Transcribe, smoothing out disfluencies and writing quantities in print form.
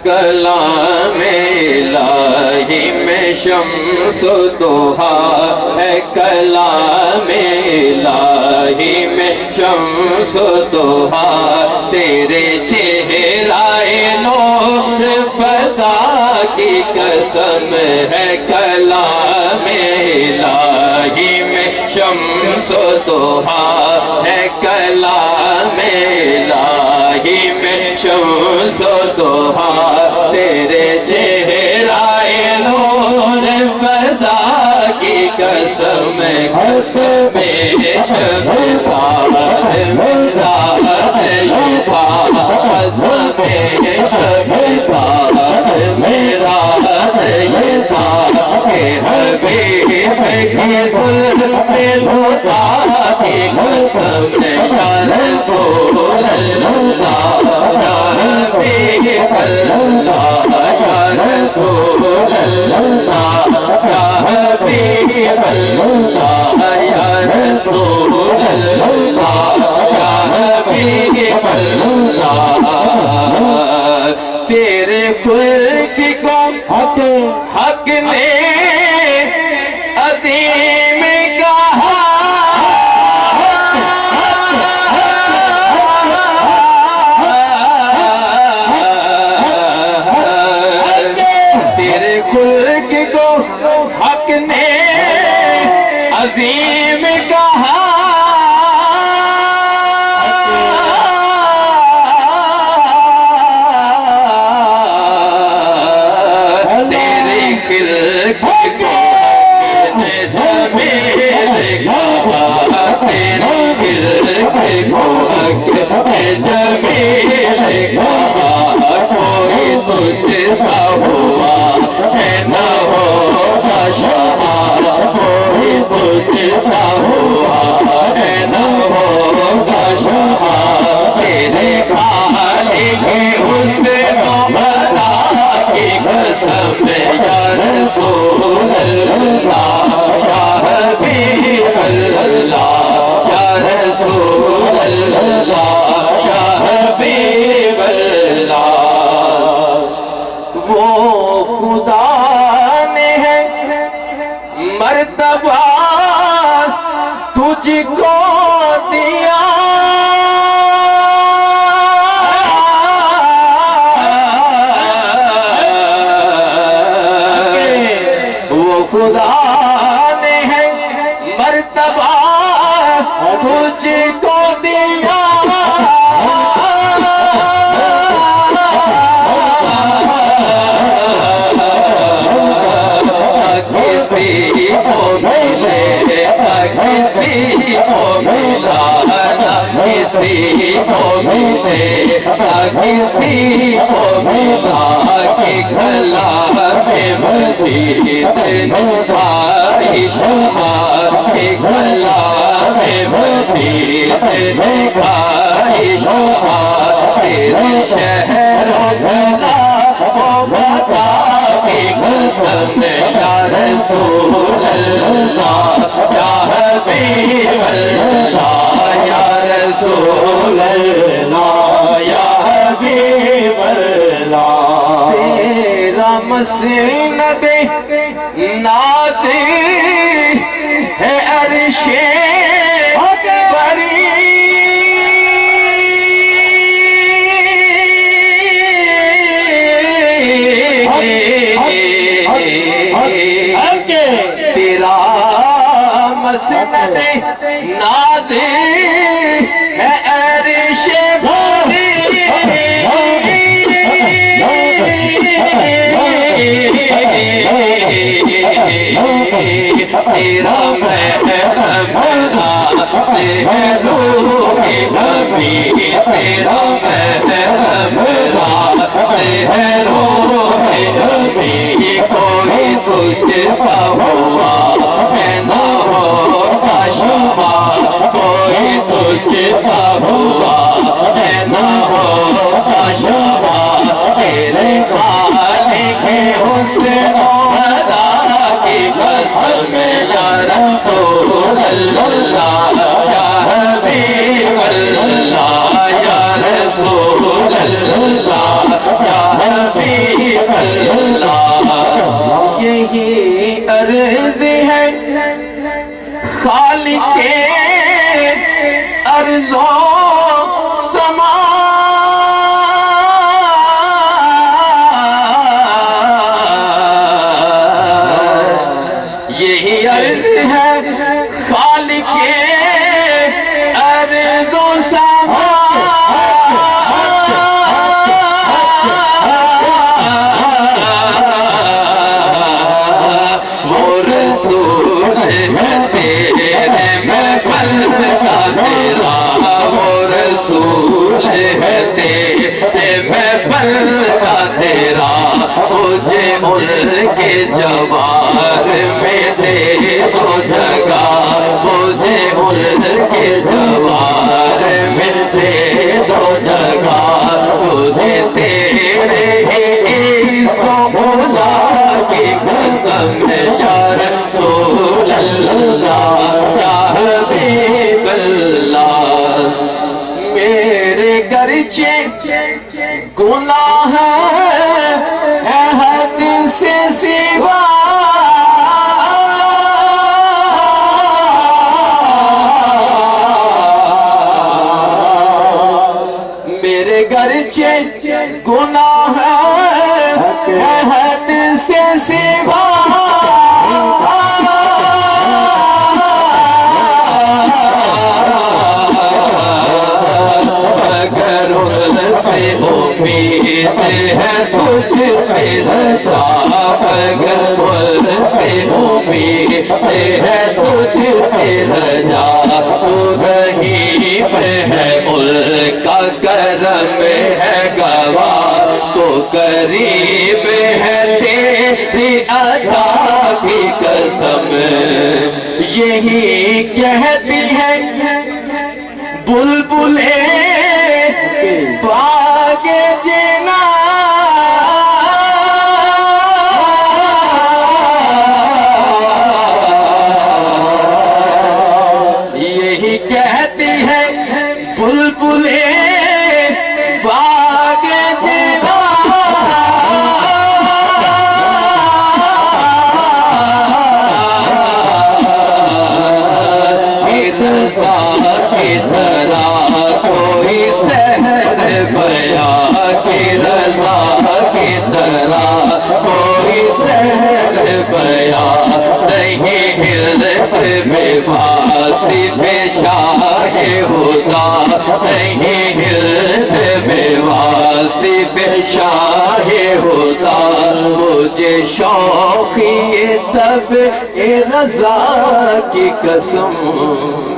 کلام الہی میں شمس و ضحا ہے، کلام الہی میں شمس و ضحا، تیرے چہرۂ نور فضا کی قسم ہے، کلام الہی میں شمس و ضحا ہے، کلام الہی میں شمس و ضحا، تیرے چہرۂ نور فضا کی قسم، قسم شب تار میرا ہے یہ تھا، قسم شب تار میرا ہے یہ تھا، کہ حبیب کی زلف ہوتا کی قسم، یا رسول اللہ یا حبیب اللہ یا رسول اللہ یا حبیب اللہ یا رسول اللہ یا حبیب اللہ، تیرے خلق کو حق نے عظیم کہا، تیرے خلق کو حق نے عظیم کہا، جمیل کہا، کوئی تجھ سا ہوا ہے نہ ہوگا شاہ، کوئی تجھ سا ہوا ہے نہ ہوگا شاہ، تیرے خالق حسن و عطا کی قسم، یا رسول اللہ یا حبیب اللہ یا رسول اللہ یا حبیب اللہ، وہ خدا نے ہے مرتبہ تجھ کو دیا، وہ خدا نے ہے مرتبہ تجھ کو دیا، کسی کو ملے کسی کو ملا نہ کسی کو ملے کسی کو ملا، کہ کلام مجید نگاہی شمع، کہ کلام مجید نگاہی شمع، تیرے شہر و گلا و بقا کی قسم، یا رسول اللہ یا حبیب اللہ یا رسول اللہ یا حبیب اللہ، تیرا مسند ناز ہے عرش بری، تیرا مسند ناز ہے عرش بری، تیرا محرم سے ہے روح نبی، تیرا محرم سے ہے روح نبی، کوئی تجھ سا ہوا ہے نہ ہوگا شمع، کوئی تجھ سا ہوا ہے نہ ہوگا شمع، تیرے خالق حسن و عطا کی قسم، یا رسول اللہ یا حبیب اللہ یا رسول اللہ یا حبیب خالق ارض و سما یہی عرض ہے خالق ارض و سما وہ رسول ہے تیرے میں پل کا تیرا وہ رسول ہے تیرے میں پل کا تیرا مجھے ان کے جوار میں دے دو جگہ مجھے ان کے جوار میں دے دو جگہ تجھے تیرے عیسیٰ مولا کی قسم یا رسول اللہ یا حبیب اللہ میرے گرچہ گناہ ہے حد سے سوا میرے گرچہ گناہ ہے حد سے سوا اگر ان سے امید ہے تجھ سے رجا اگر ان سے امید ہے تجھ سے رجا تو رحیم ہے ان کا کرم ہے گواہ تو قریب ہے تیری عطا کی قسم یہی کہتی ہے بلبلیں باغ جنا یہی کہتی ہے بلبلیں باغ جنا رضا کی طرح کوئی سحر بیاں کی رضا کی طرح کوئی سحر بیاں نہیں ہلت میں واصف شاہ خدا نہیں ہلت میں واصف شاہ خدا مجھے شوق یہ تب رضا کی قسم